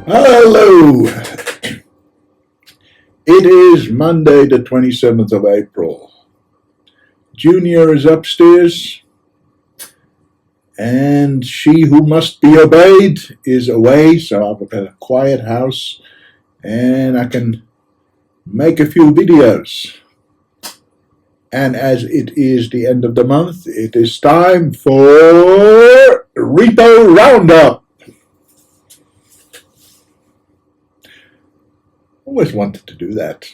Hello! It is Monday, the 27th of April. Junior is upstairs, and she who must be obeyed is away, so I've got a quiet house and I can make a few videos. And as it is the end of the month, it is time for Repo Roundup. Always wanted to do that.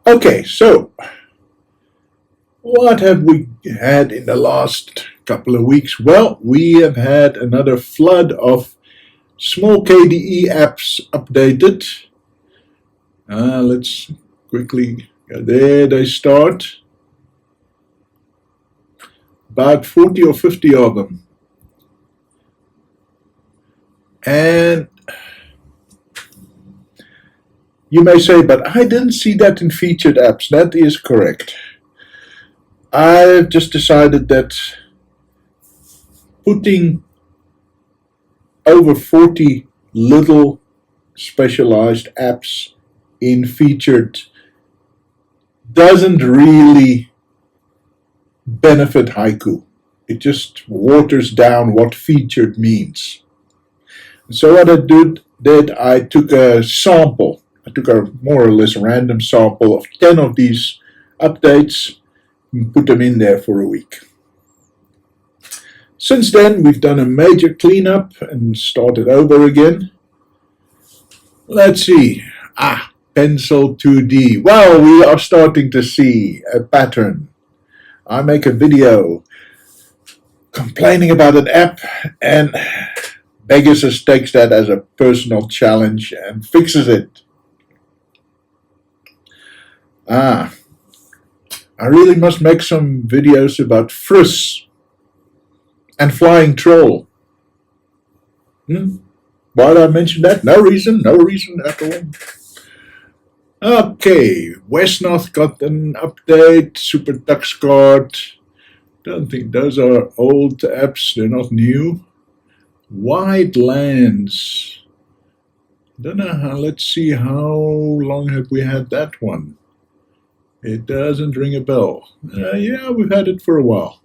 Okay, so what have we had in the last couple of weeks? Well, we have had another flood of small KDE apps updated. Let's quickly go there. They start. About 40 or 50 of them. And you may say, but I didn't see that in featured apps. That is correct. I've just decided that putting over 40 little specialized apps in featured doesn't really benefit Haiku. It just waters down what featured means. So what I did, I took a sample. I took a more or less random sample of 10 of these updates and put them in there for a week. Since then, we've done a major cleanup and started over again. Let's see. Pencil 2D. Well, we are starting to see a pattern. I make a video complaining about an app, and Pegasus takes that as a personal challenge and fixes it. I really must make some videos about Friss and Flying Troll. Why did I mention that? No reason at all. Okay, Westnorth got an update, Super Tux Card. Don't think those are old apps, they're not new. Wide Lands. Don't know how, let's see, how long have we had that one? It doesn't ring a bell. Yeah, we've had it for a while.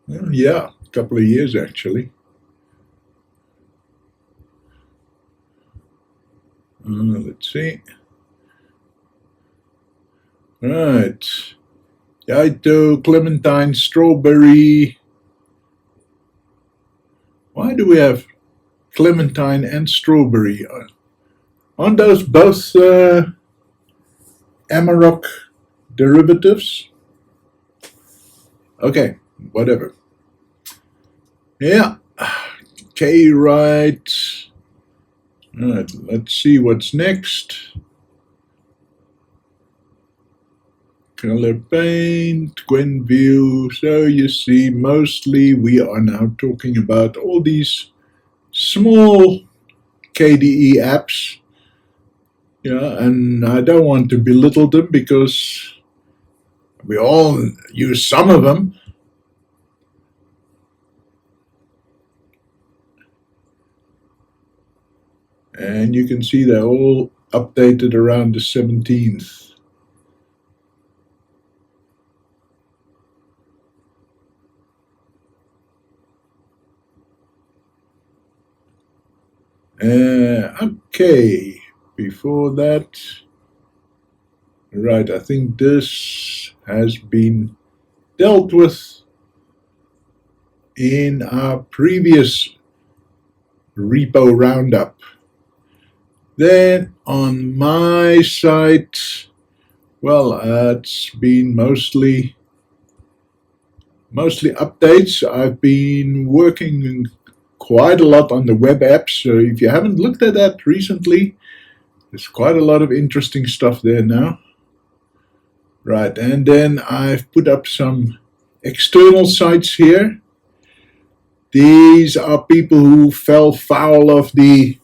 Yeah, a couple of years actually. Let's see. Right. Yaito, Clementine, Strawberry. Why do we have Clementine and Strawberry? Aren't those both Amarok derivatives? Okay, whatever. Yeah, K-Write. Alright, let's see what's next. Color Paint, Gwenview. So you see, mostly we are now talking about all these small KDE apps. Yeah, and I don't want to belittle them because we all use some of them. And you can see they're all updated around the 17th. Okay, before that, right, I think this has been dealt with in our previous Repo Roundup. Then on my site, well, it's been mostly updates. I've been working quite a lot on the web apps, so if you haven't looked at that recently, there's quite a lot of interesting stuff there now. Right, and then I've put up some external sites here. These are people who fell foul of the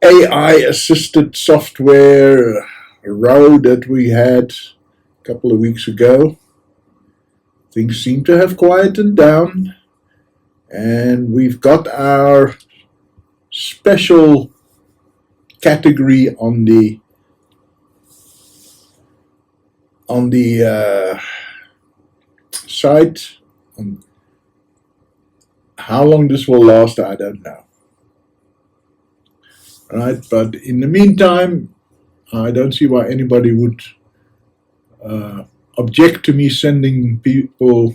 AI-assisted software row that we had a couple of weeks ago. Things seem to have quietened down, And we've got our special category on the site. How long this will last, I don't know. Right, but in the meantime, I don't see why anybody would object to me sending people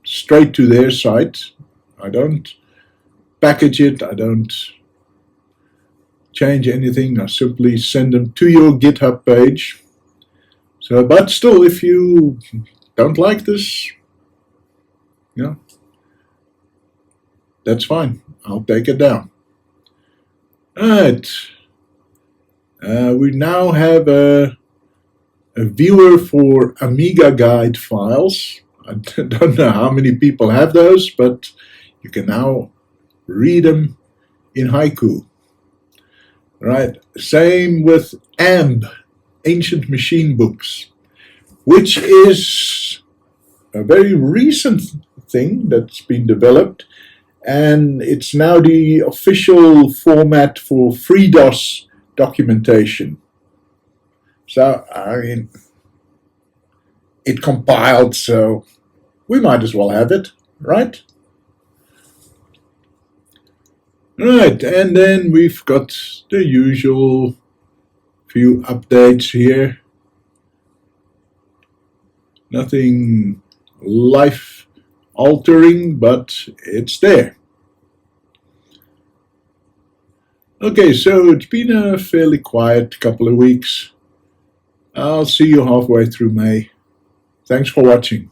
straight to their site. I don't package it, I don't change anything, I simply send them to your GitHub page. So, but still, if you don't like this, that's fine. I'll take it down. Alright. We now have a viewer for Amiga Guide files. I don't know how many people have those, but you can now read them in Haiku. Right. Same with AMB, Ancient Machine Books, which is a very recent thing that's been developed, and it's now the official format for FreeDOS documentation. So, I mean, it compiled, so we might as well have it, right? Right, and then we've got the usual few updates here. Nothing life-altering, but it's there. Okay, so it's been a fairly quiet couple of weeks. I'll see you halfway through May. Thanks for watching.